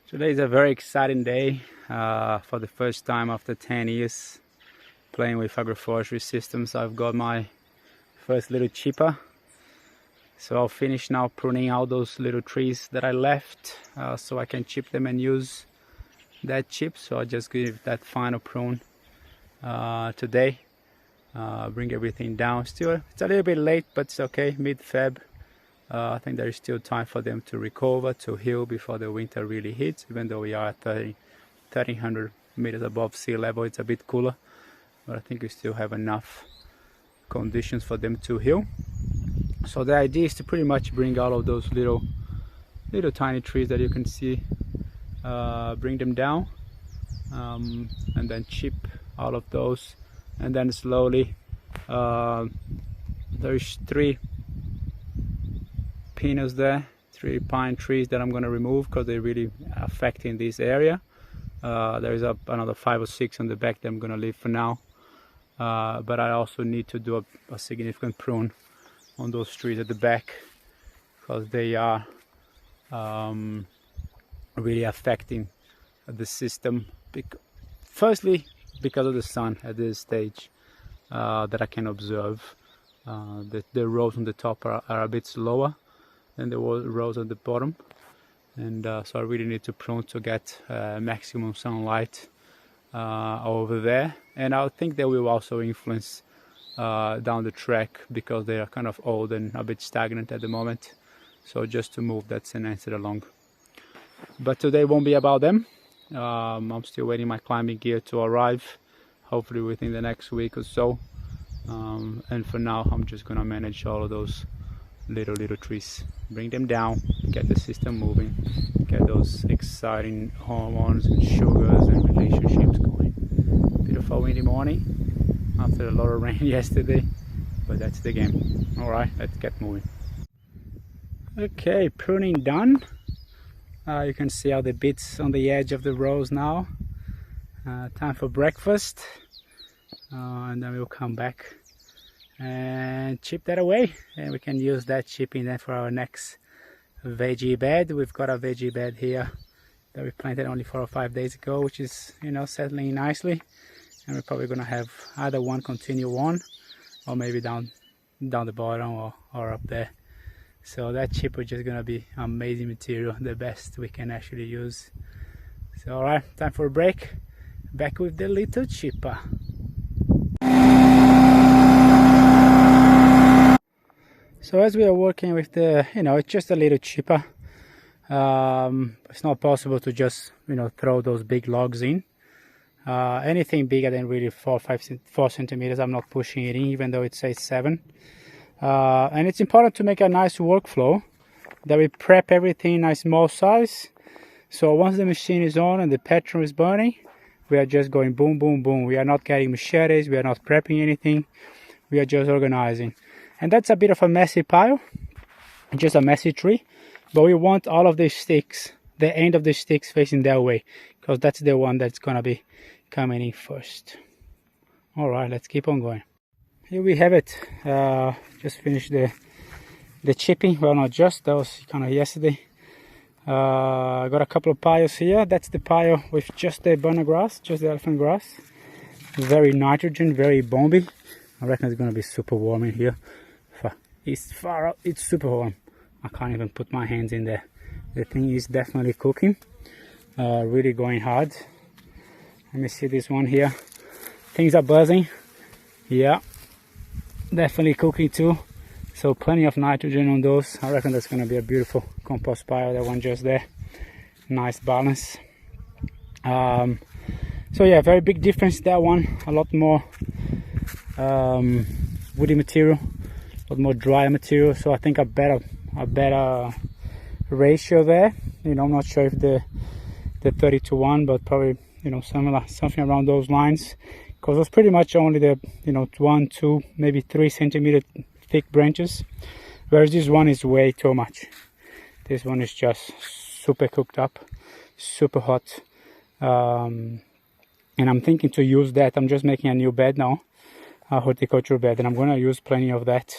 Today is a very exciting day for the first time after 10 years playing with agroforestry systems. I've got my first little chipper, so I'll finish now pruning out those little trees that I left so I can chip them and use that chip. So I'll just give that final prune today, bring everything down. Still, it's a little bit late, but it's okay, mid-Feb. I think there is still time for them to recover, to heal before the winter really hits. Even though we are at 1,300 meters above sea level, it's a bit cooler, but I think we still have enough conditions for them to heal. So the idea is to pretty much bring all of those little tiny trees that you can see, bring them down, and then chip all of those, and then slowly there's 3 pinos there, 3 pine trees that I'm going to remove because they're really affecting this area. There is another 5 or 6 on the back that I'm going to leave for now, but I also need to do a significant prune on those trees at the back because they are really affecting the system. Firstly, because of the sun at this stage that I can observe. The rows on the top are a bit slower than the rows at the bottom, and so I really need to prune to get maximum sunlight over there. And I think that will also influence down the track because they are kind of old and a bit stagnant at the moment, so just to move that Synanthid along. But today won't be about them. I'm still waiting my climbing gear to arrive, hopefully within the next week or so, and for now I'm just gonna manage all of those little trees, bring them down, get the system moving, get those exciting hormones and sugars and relationships going. Beautiful windy morning after a lot of rain yesterday, but that's the game. All right, let's get moving. Okay, pruning done. You can see all the bits on the edge of the rows now. Time for breakfast, and then we'll come back and chip that away, and we can use that chipping then for our next veggie bed. We've got a veggie bed here that we planted only 4 or 5 days ago, which is, you know, settling nicely, and we're probably gonna have either one continue on or maybe down the bottom or up there. So that chipper is just gonna be amazing material, the best we can actually use. So all right, time for a break. Back with the little chipper. So as we are working with the, it's just a little chipper. It's not possible to just, throw those big logs in. Anything bigger than really 4 centimeters, I'm not pushing it in, even though it says 7. And it's important to make a nice workflow that we prep everything in a small size. So once the machine is on and the petrol is burning, we are just going boom, boom, boom. We are not getting machetes, we are not prepping anything, we are just organizing. And that's a bit of a messy pile, just a messy tree, but we want all of the sticks, the end of the sticks facing that way, because that's the one that's gonna be coming in first. All right, let's keep on going. Here we have it. Just finished the chipping. Well, not just, that was kind of yesterday. I got a couple of piles here. That's the pile with just the burner grass, just the elephant grass. Very nitrogen, very bomby. I reckon it's gonna be super warm in here. It's far out, it's super warm. I can't even put my hands in there. The thing is definitely cooking, really going hard. Let me see this one here. Things are buzzing. Yeah, definitely cooking too. So plenty of nitrogen on those. I reckon that's going to be a beautiful compost pile, that one just there. Nice balance. So yeah, very big difference. That one a lot more woody material, a lot more dry material. So I think a better ratio there. I'm not sure if the 30-to-1, but probably something around those lines. Because it's pretty much only the 1, 2, maybe 3 centimeter thick branches, whereas this one is way too much. This one is just super cooked up, super hot, and I'm thinking to use that. I'm just making a new bed now, a horticulture bed, and I'm going to use plenty of that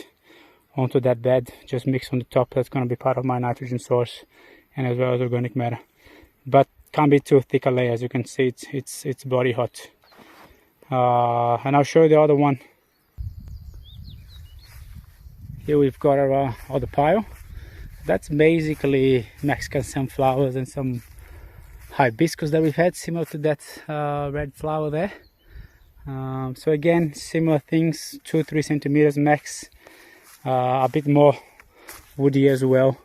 onto that bed, just mix on the top. That's going to be part of my nitrogen source, and as well as organic matter. But can't be too thick a layer. As you can see, it's body hot. And I'll show you the other one. Here we've got our other pile. That's basically Mexican sunflowers and some hibiscus that we've had, similar to that red flower there. So again, similar things, 2-3 centimeters max, a bit more woody as well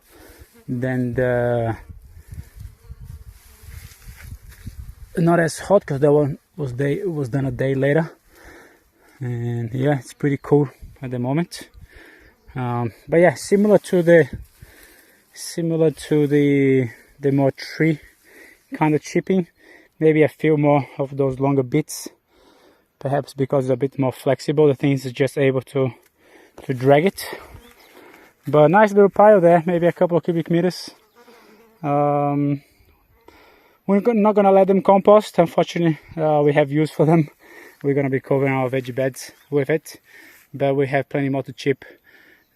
than the, not as hot because that one was done a day later, and yeah, it's pretty cool at the moment. But yeah, similar to the more tree kind of chipping, maybe a few more of those longer bits, perhaps because it's a bit more flexible. The thing is just able to drag it. But nice little pile there, maybe a couple of cubic meters. We're not gonna let them compost, unfortunately. We have use for them. We're gonna be covering our veggie beds with it, but we have plenty more to chip.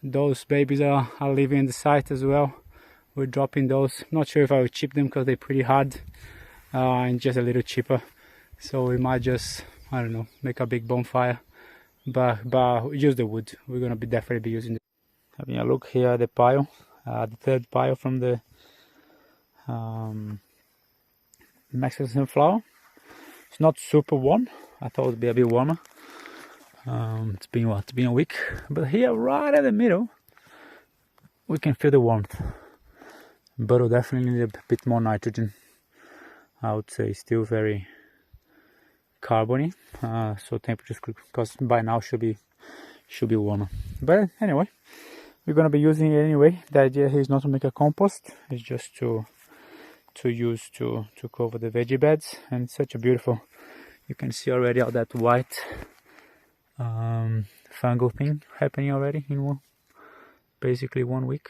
Those babies are living in the site as well. We're dropping those. Not sure if I would chip them because they're pretty hard and just a little cheaper. So we might just, I don't know, make a big bonfire, but use the wood. We're gonna definitely be using it. Having a look here at the pile, the third pile from the Mexican sunflower. It's not super warm. I thought it would be a bit warmer. It's been what? It's been a week. But here, right at the middle, we can feel the warmth. But we'll definitely need a bit more nitrogen. I would say still very carbony. So temperatures, because by now should be warmer. But anyway, we're gonna be using it anyway. The idea here is not to make a compost. It's just to use to cover the veggie beds, and it's such a beautiful. You can see already all that white fungal thing happening already in basically 1 week,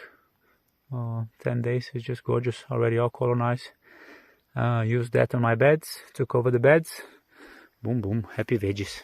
10 days. It's just gorgeous, already all colonized. Use that on my beds to cover the beds. Boom boom, happy veggies.